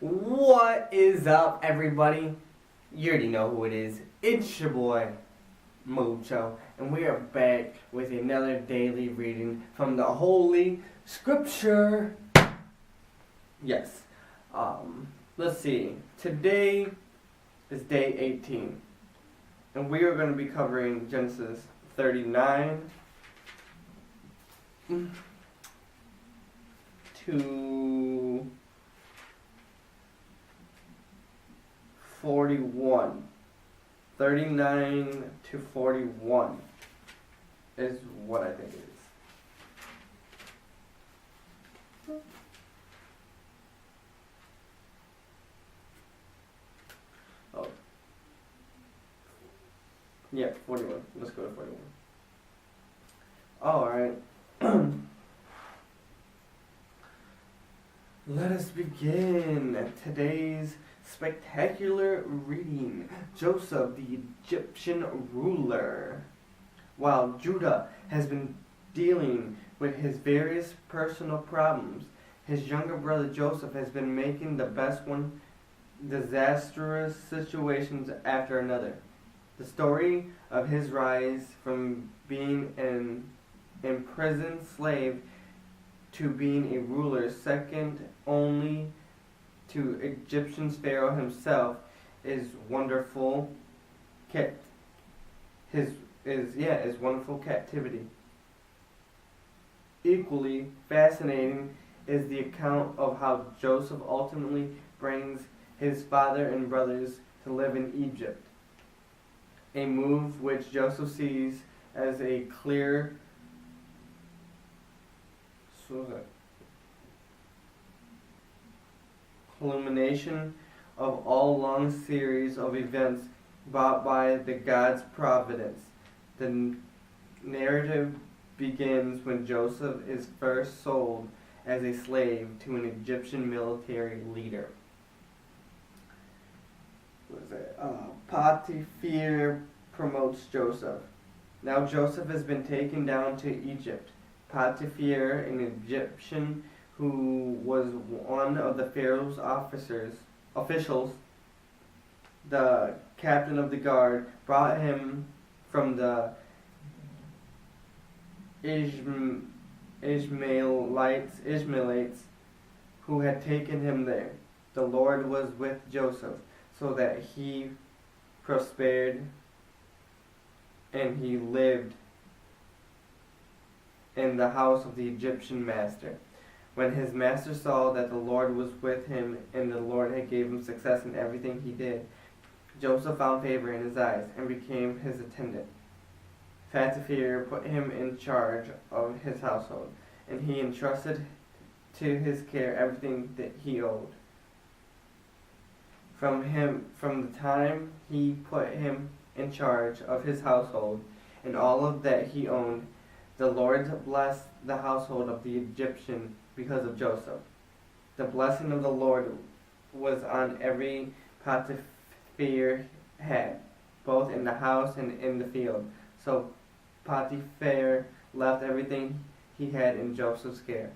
What is up, everybody? You already know who it is. It's your boy, Mucho, and we are back with another daily reading from the Holy Scripture. Yes. Let's see. Today is day 18, and we are going to be covering Genesis 39 to 41. 39 to 41 is what I think it is. Oh. Yeah, 41. Let's go to 41. Alright. Let us begin today's spectacular reading. Joseph, the Egyptian ruler. While Judah has been dealing with his various personal problems, his younger brother Joseph has been making the best one disastrous situations after another. The story of his rise from being an imprisoned slave to being a ruler second only to Egyptian Pharaoh himself is wonderful. Is wonderful captivity. Equally fascinating is the account of how Joseph ultimately brings his father and brothers to live in Egypt, a move which Joseph sees as a clear culmination of all long series of events brought by the God's providence. The narrative begins when Joseph is first sold as a slave to an Egyptian military leader. Potiphar promotes Joseph. Now Joseph has been taken down to Egypt. Potiphar, an Egyptian who was one of the Pharaoh's officials, the captain of the guard, brought him from the Ishmaelites who had taken him there. The Lord was with Joseph, so that he prospered and he lived in the house of the Egyptian master. When his master saw that the Lord was with him and the Lord had gave him success in everything he did, Joseph found favor in his eyes and became his attendant. Potiphar put him in charge of his household, and he entrusted to his care everything that he owed. From the time he put him in charge of his household and all of that he owned, the Lord blessed the household of the Egyptian because of Joseph. The blessing of the Lord was on every Potiphar had, both in the house and in the field. So Potiphar left everything he had in Joseph's care.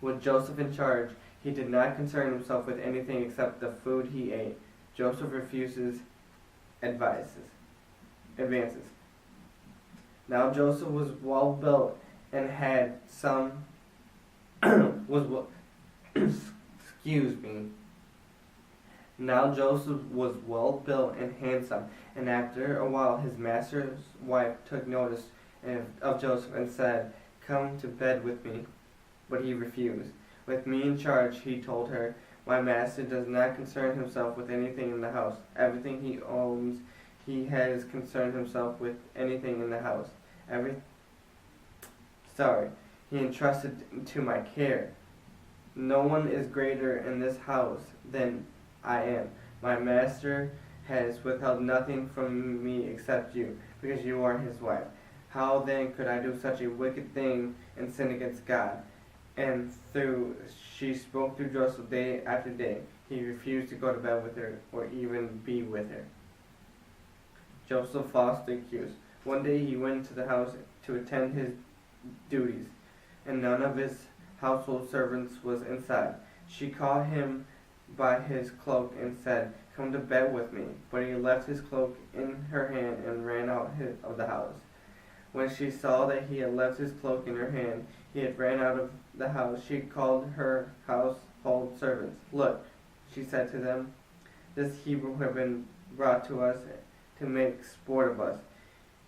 With Joseph in charge, he did not concern himself with anything except the food he ate. Joseph refuses advances. Now Joseph was well built and had some excuse me. Now Joseph was well built and handsome, and after a while his master's wife took notice of Joseph and said, "Come to bed with me." But he refused. "With me in charge," he told her, "my master does not concern himself with anything in the house. Everything he owns, he has concerned himself with anything in the house. He entrusted to my care. No one is greater in this house than I am. My master has withheld nothing from me except you, because you are his wife. How then could I do such a wicked thing and sin against God?" And she spoke through Joseph day after day. He refused to go to bed with her or even be with her. Joseph falsely accused. One day he went to the house to attend his duties, and none of his household servants was inside. She caught him by his cloak and said, "Come to bed with me." But he left his cloak in her hand and ran out of the house. When she saw that he had left his cloak in her hand, he had ran out of the house. She called her household servants. "Look," she said to them, "this Hebrew has been brought to us to make sport of us.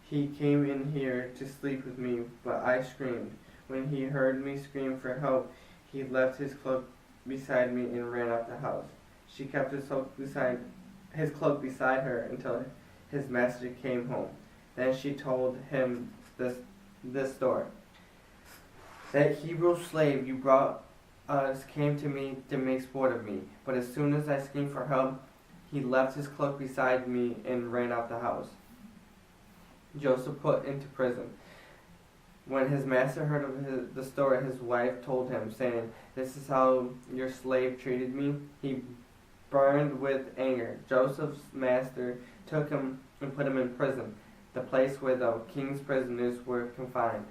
He came in here to sleep with me, but I screamed. When he heard me scream for help, he left his cloak beside me and ran out the house." She kept his cloak beside her until his master came home. Then she told him this story. "That Hebrew slave you brought us came to me to make sport of me, but as soon as I screamed for help, he left his cloak beside me and ran out the house." Joseph put into prison. When his master heard of the story, his wife told him, saying, "This is how your slave treated me." He burned with anger. Joseph's master took him and put him in prison, the place where the king's prisoners were confined.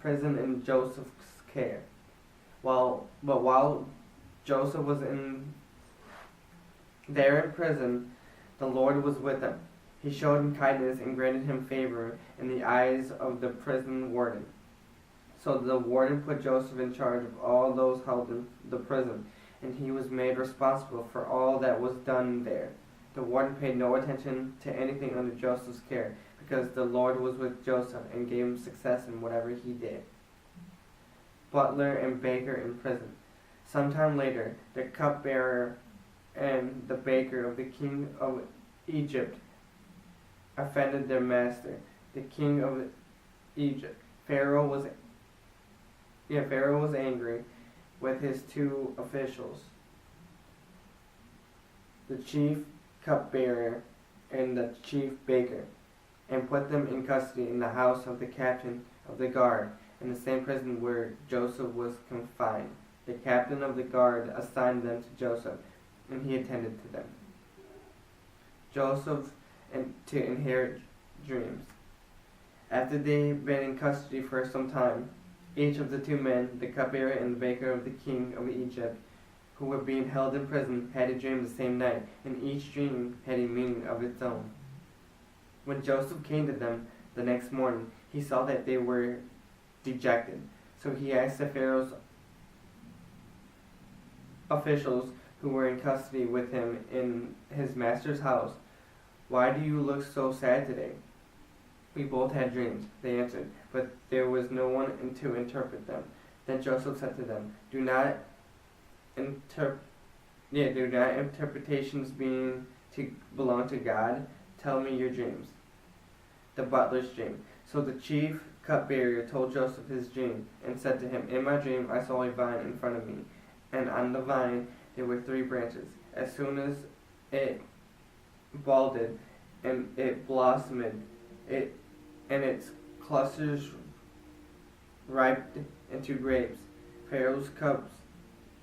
Prison in Joseph's care. While Joseph was there in prison, the Lord was with him. He showed him kindness and granted him favor in the eyes of the prison warden. So the warden put Joseph in charge of all those held in the prison, and he was made responsible for all that was done there. The warden paid no attention to anything under Joseph's care, because the Lord was with Joseph and gave him success in whatever he did. Butler and baker in prison. Sometime later, the cupbearer and the baker of the king of Egypt offended their master, the king of Egypt. Pharaoh was angry with his two officials, the chief cupbearer and the chief baker, and put them in custody in the house of the captain of the guard, in the same prison where Joseph was confined. The captain of the guard assigned them to Joseph, and he attended to them. Joseph to inherit dreams. After they had been in custody for some time, each of the two men, the cupbearer and the baker of the king of Egypt, who were being held in prison, had a dream the same night, and each dream had a meaning of its own. When Joseph came to them the next morning, he saw that they were dejected. So he asked the Pharaoh's officials who were in custody with him in his master's house, "Why do you look so sad today?" "We both had dreams," they answered, "but there was no one to interpret them." Then Joseph said to them, Do not interpretations belong to God? Tell me your dreams." The butler's dream. So the chief cupbearer told Joseph his dream, and said to him, "In my dream I saw a vine in front of me, and on the vine there were 3 branches. As soon as it budded and it blossomed, and its clusters ripened into grapes. Pharaoh's cup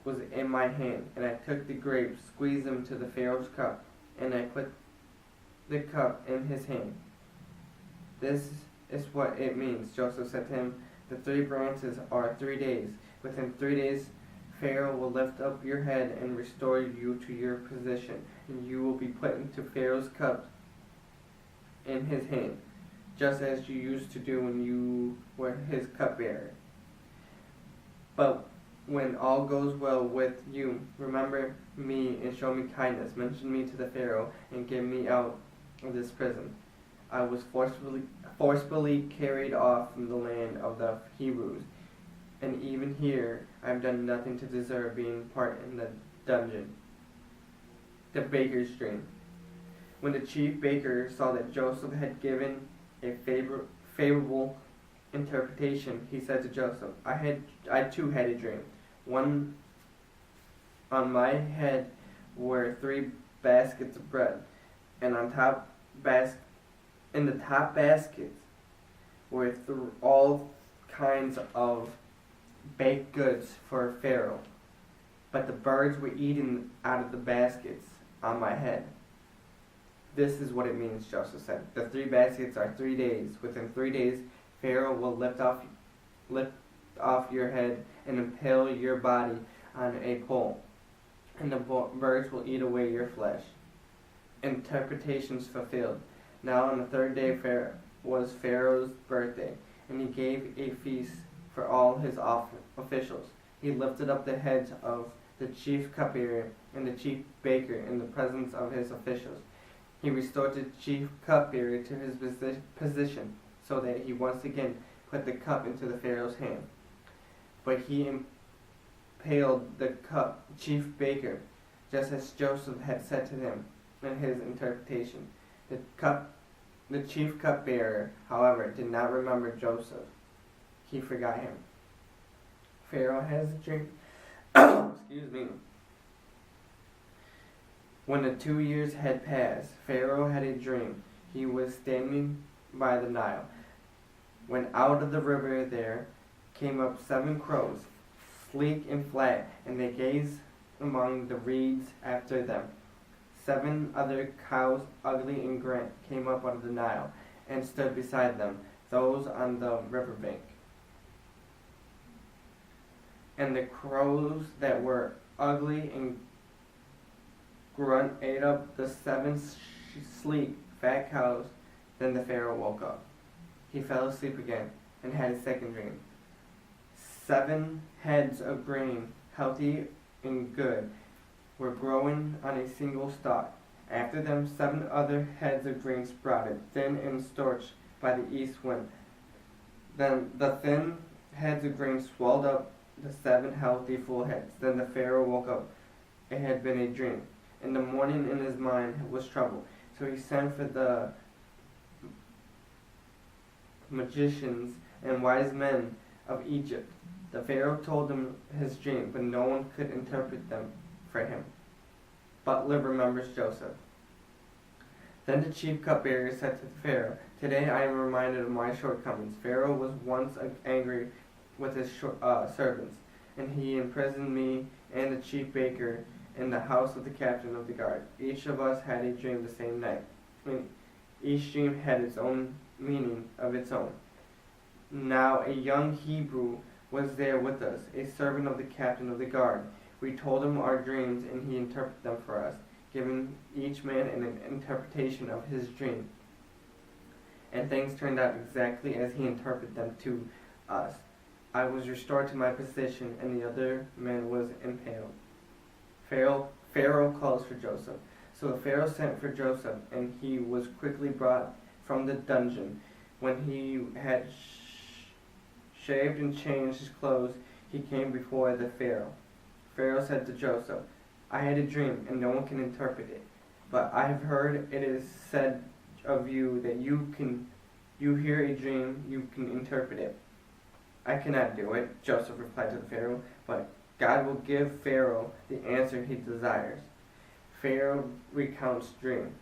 was in my hand, and I took the grapes, squeezed them to the Pharaoh's cup, and I put the cup in his hand." "This is what it means," Joseph said to him. "The 3 branches are 3 days. Within 3 days, Pharaoh will lift up your head and restore you to your position, and you will be put into Pharaoh's cup in his hand, just as you used to do when you were his cupbearer. But when all goes well with you, remember me and show me kindness. Mention me to the Pharaoh and get me out of this prison. I was forcefully carried off from the land of the Hebrews, and even here I have done nothing to deserve being part in the dungeon." The baker's dream. When the chief baker saw that Joseph had given a favorable interpretation, he said to Joseph, I too had a dream. One on my head were 3 baskets of bread, and in the top baskets were all kinds of baked goods for Pharaoh. But the birds were eating out of the baskets on my head. "This is what it means," Joseph said. "The 3 baskets are 3 days. Within 3 days, Pharaoh will lift off your head and impale your body on a pole. and the birds will eat away your flesh. Interpretations fulfilled. Now on the third day was Pharaoh's birthday, and he gave a feast for all his officials. He lifted up the heads of the chief cupbearer and the chief baker in the presence of his officials. He restored the chief cupbearer to his position, so that he once again put the cup into the Pharaoh's hand. But he impaled the chief baker, just as Joseph had said to him in his interpretation. The chief cupbearer, however, did not remember Joseph. He forgot him. Pharaoh has a dream. Excuse me. When the 2 years had passed, Pharaoh had a dream. He was standing by the Nile, when out of the river there came up 7 crows, sleek and flat, and they gazed among the reeds after them. 7 other cows, ugly and gray, came up out of the Nile, and stood beside them, those on the river bank. And the crows that were ugly and grunt ate up the 7 sleek, fat cows. Then the Pharaoh woke up. He fell asleep again and had a second dream. 7 heads of grain, healthy and good, were growing on a single stalk. After them 7 other heads of grain sprouted, thin and scorched by the east wind. Then the thin heads of grain swelled up the 7 healthy full heads. Then the Pharaoh woke up. It had been a dream. In the morning in his mind was trouble. So he sent for the magicians and wise men of Egypt. The Pharaoh told them his dream, but no one could interpret them for him. Butler remembers Joseph. Then the chief cupbearer said to the Pharaoh, "Today I am reminded of my shortcomings." Pharaoh was once angry with his servants, and he imprisoned me and the chief baker in the house of the captain of the guard. Each of us had a dream the same night. Each dream had its own meaning of its own. Now a young Hebrew was there with us, a servant of the captain of the guard. We told him our dreams, and he interpreted them for us, giving each man an interpretation of his dream. And things turned out exactly as he interpreted them to us. I was restored to my position, and the other man was impaled. Pharaoh calls for Joseph. So the Pharaoh sent for Joseph, and he was quickly brought from the dungeon. When he had shaved and changed his clothes, he came before the Pharaoh. Pharaoh said to Joseph, "I had a dream, and no one can interpret it. But I have heard it is said of you that you hear a dream, you can interpret it." "I cannot do it," Joseph replied to the Pharaoh, "but God will give Pharaoh the answer he desires." Pharaoh recounts dream.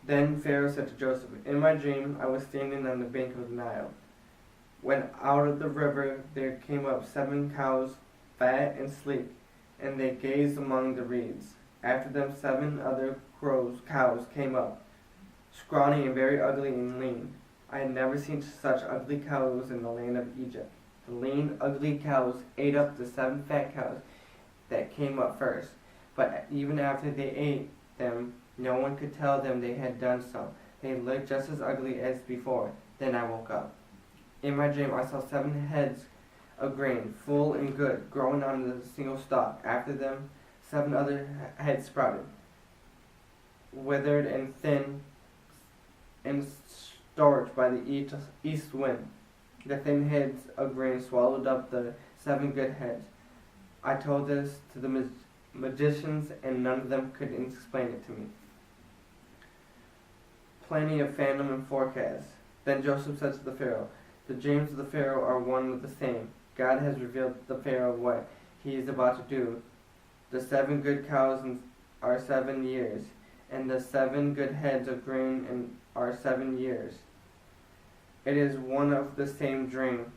Then Pharaoh said to Joseph, "In my dream I was standing on the bank of the Nile, when out of the river there came up 7 cows, fat and sleek, and they gazed among the reeds. After them 7 other cows came up, scrawny and very ugly and lean. I had never seen such ugly cows in the land of Egypt. The lean, ugly cows ate up the 7 fat cows that came up first. But even after they ate them, no one could tell them they had done so. They looked just as ugly as before. Then I woke up. In my dream I saw 7 heads of grain, full and good, growing on a single stalk. After them 7 other heads sprouted, withered and thin and scorched by the east wind. The thin heads of grain swallowed up the 7 good heads. I told this to the magicians, and none of them could explain it to me." Plenty of phantom and forecast. Then Joseph said to the Pharaoh, "The dreams of the Pharaoh are one and the same. God has revealed to the Pharaoh what he is about to do. The 7 good cows are 7 years, and the 7 good heads of grain are 7 years. It is one of the same dream.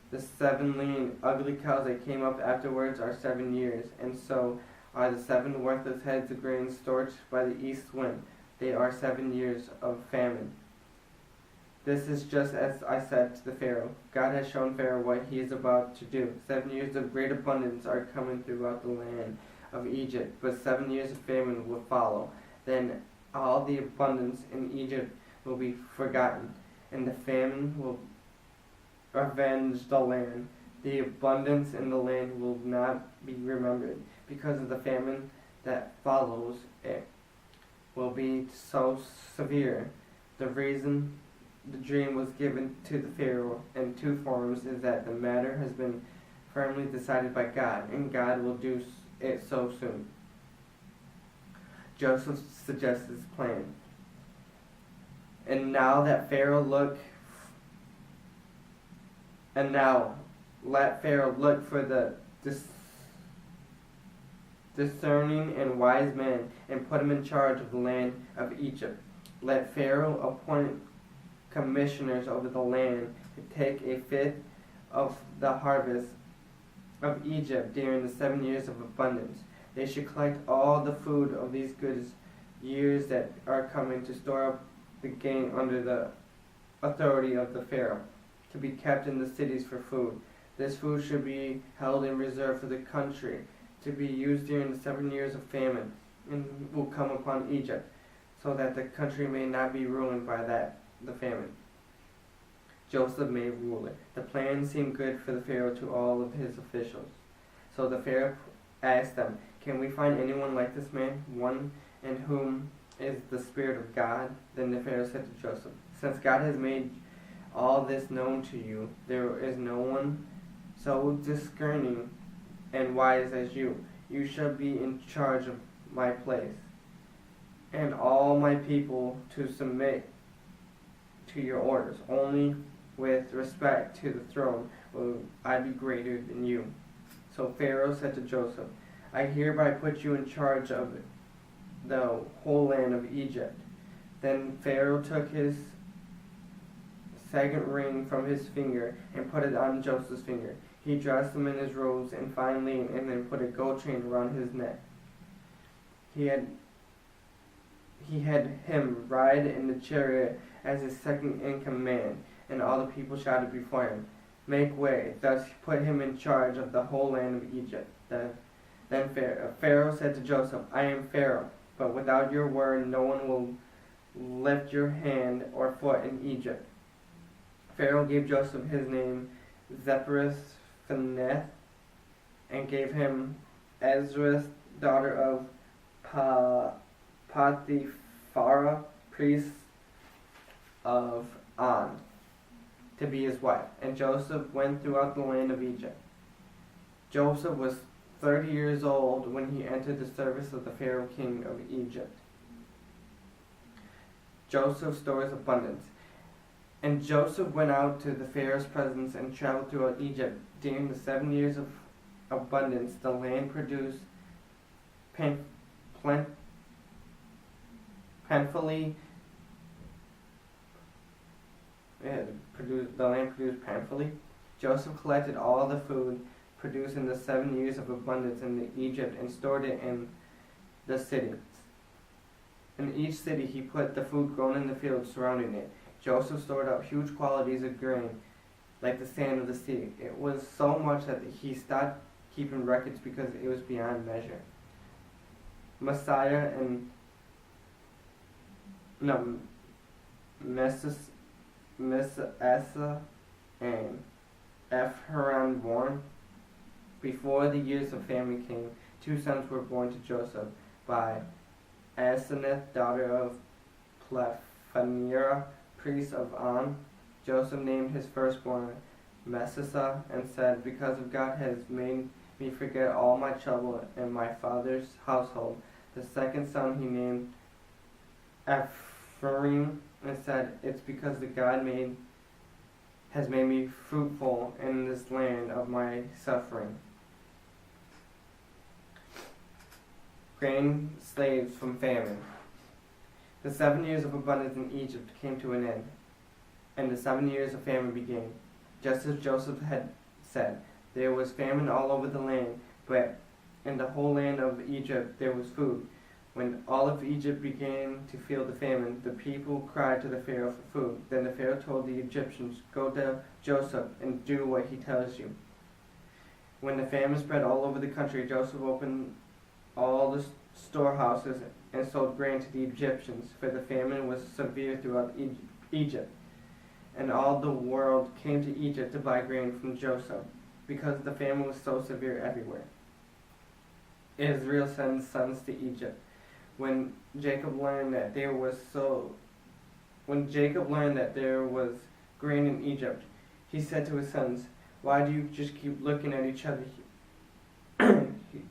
The 7 lean, ugly cows that came up afterwards are 7 years, and so are the 7 worthless heads of grain scorched by the east wind. They are 7 years of famine." This is just as I said to the Pharaoh. God has shown Pharaoh what he is about to do. 7 years of great abundance are coming throughout the land of Egypt, but 7 years of famine will follow. Then all the abundance in Egypt will be forgotten, and the famine will avenge the land. The abundance in the land will not be remembered, because of the famine that follows it will be so severe. The reason the dream was given to the Pharaoh in two forms is that the matter has been firmly decided by God, and God will do it so soon. Joseph suggests his plan. And now let Pharaoh look for the discerning and wise men and put him in charge of the land of Egypt. Let Pharaoh appoint commissioners over the land to take a fifth of the harvest of Egypt during the 7 years of abundance. They should collect all the food of these good years that are coming to store up the gain under the authority of the Pharaoh, to be kept in the cities for food. This food should be held in reserve for the country, to be used during the 7 years of famine, and will come upon Egypt, so that the country may not be ruined by the famine. Joseph made ruler. The plan seemed good for the Pharaoh to all of his officials. So the Pharaoh asked them, "Can we find anyone like this man, one in whom is the Spirit of God?" Then the Pharaoh said to Joseph, "Since God has made all this known to you, there is no one so discerning and wise as you. You shall be in charge of my place, and all my people to submit to your orders. Only with respect to the throne will I be greater than you." So Pharaoh said to Joseph, "I hereby put you in charge of the whole land of Egypt." Then Pharaoh took his second ring from his finger and put it on Joseph's finger. He dressed him in his robes and fine linen, and then put a gold chain around his neck. He had him ride in the chariot as his second in command, and all the people shouted before him, "Make way!" Thus he put him in charge of the whole land of Egypt. Then Pharaoh said to Joseph, "I am Pharaoh, but without your word no one will lift your hand or foot in Egypt." Pharaoh gave Joseph his name Zephyr-Phanes, and gave him Ezra, daughter of Potiphar, priest of On, to be his wife. And Joseph went throughout the land of Egypt. Joseph was 30 years old when he entered the service of the Pharaoh king of Egypt. Joseph stores abundance. And Joseph went out to the Pharaoh's presence and traveled throughout Egypt. During the 7 years of abundance, the land produced plentifully. Joseph collected all the food produced in the 7 years of abundance in Egypt and stored it in the cities. In each city he put the food grown in the fields surrounding it. Joseph stored up huge quantities of grain, like the sand of the sea. It was so much that he stopped keeping records because it was beyond measure. Messiah and Messasa and Ephraim born. Before the years of famine came, 2 sons were born to Joseph by Asenath, daughter of Plephanera, priest of On. Joseph named his firstborn Messasa and said, "Because of God has made me forget all my trouble in my father's household." The second son he named Ephraim and said, "It's because the God has made me fruitful in this land of my suffering." Grain slaves from famine. The 7 years of abundance in Egypt came to an end, and the 7 years of famine began. Just as Joseph had said, there was famine all over the land, but in the whole land of Egypt there was food. When all of Egypt began to feel the famine, the people cried to the Pharaoh for food. Then the Pharaoh told the Egyptians, "Go to Joseph and do what he tells you." When the famine spread all over the country, Joseph opened all the storehouses and sold grain to the Egyptians, for the famine was severe throughout Egypt. And all the world came to Egypt to buy grain from Joseph, because the famine was so severe everywhere. Israel sends sons to Egypt. When Jacob learned that there was grain in Egypt, he said to his sons, "Why do you just keep looking at each other?"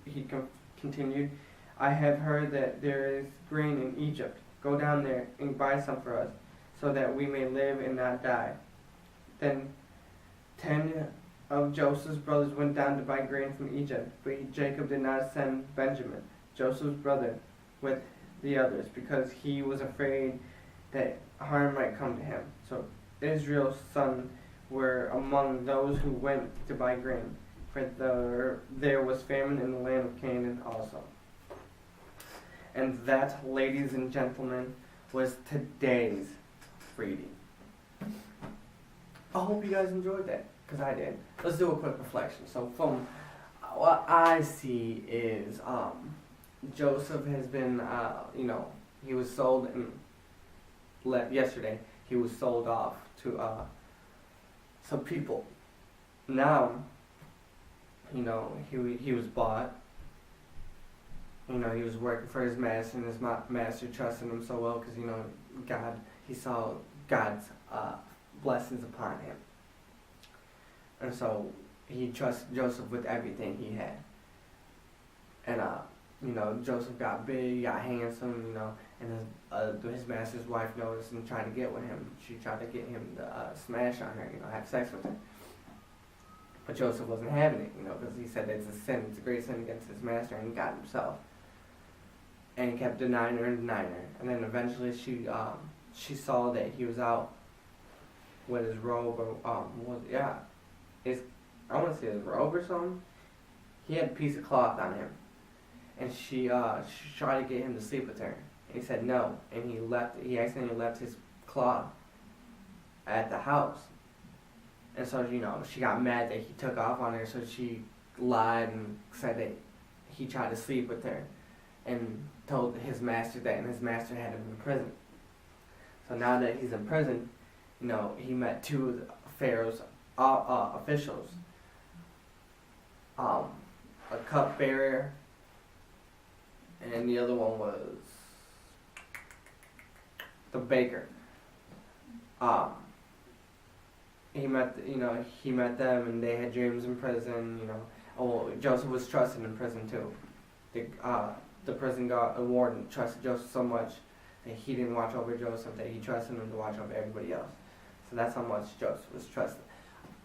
he continued, "I have heard that there is grain in Egypt. Go down there and buy some for us, so that we may live and not die." Then 10 of Joseph's brothers went down to buy grain from Egypt, but Jacob did not send Benjamin, Joseph's brother, with the others, because he was afraid that harm might come to him. So Israel's sons were among those who went to buy grain, for there was famine in the land of Canaan also. And that, ladies and gentlemen, was today's reading. I hope you guys enjoyed that, because I did. Let's do a quick reflection. So from what I see is Joseph has been, he was sold yesterday. He was sold off to some people. Now, he was bought. He was working for his master, and his master trusted him so well because, he saw God's blessings upon him. And so he trusted Joseph with everything he had. And, Joseph got big, got handsome, and his master's wife noticed and tried to get with him. She tried to get him to smash on her, have sex with her. But Joseph wasn't having it, because he said it's a sin, it's a great sin against his master and God himself. And he kept denying her and denying her. And then eventually she saw that he was out with his robe, or I want to say his robe or something. He had a piece of cloth on him. And she tried to get him to sleep with her. And he said no. And he accidentally left his cloth at the house. And so, she got mad that he took off on her, so she lied and said that he tried to sleep with her and told his master that, and his master had him in prison. So now that he's in prison, he met two of Pharaoh's officials. A cupbearer, and the other one was the baker. He met them, and they had dreams in prison. Joseph was trusted in prison too. The prison warden trusted Joseph so much that he didn't watch over Joseph, that he trusted him to watch over everybody else. So that's how much Joseph was trusted,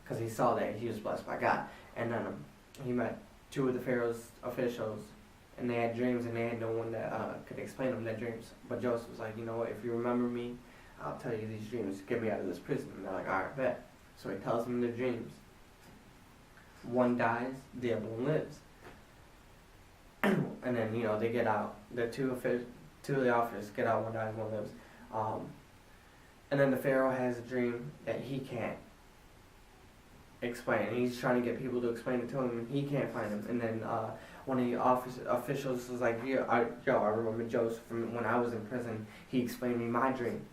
because he saw that he was blessed by God. And then he met two of the Pharaoh's officials, and they had dreams, and they had no one that could explain them their dreams. But Joseph was like, if you remember me, I'll tell you these dreams. Get me out of this prison. And they're like, all right, bet. So he tells them their dreams. One dies, the other one lives. And then, they get out. The two of the officers get out, one dies, one lives. And then the Pharaoh has a dream that he can't explain. And he's trying to get people to explain it to him, and he can't find him. And then one of the officials was like, I remember Joseph from when I was in prison. He explained me my dream.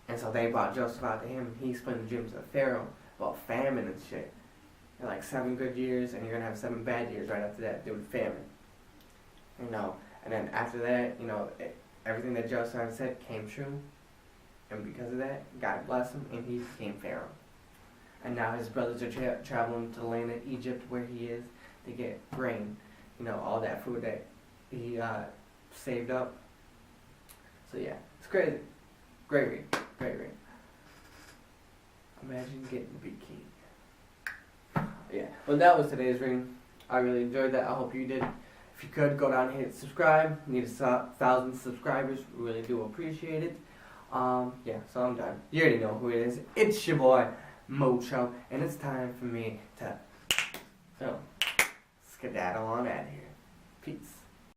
And so they brought Joseph out to him. He explained the dreams to the Pharaoh about famine and shit. And like 7 good years, and you're going to have 7 bad years right after that due to famine. And then after that, everything that Joseph said came true. And because of that, God blessed him, and he became Pharaoh. And now his brothers are traveling to the land of Egypt where he is to get grain. All that food that he saved up. So yeah, it's crazy. Great read. Imagine getting to be king. Yeah, well, that was today's reading. I really enjoyed that. I hope you did. If you could, go down and hit subscribe. Need 1,000 subscribers. Really do appreciate it. Yeah, so I'm done. You already know who it is. It's your boy, Mocho, and it's time for me to skedaddle on out of here. Peace.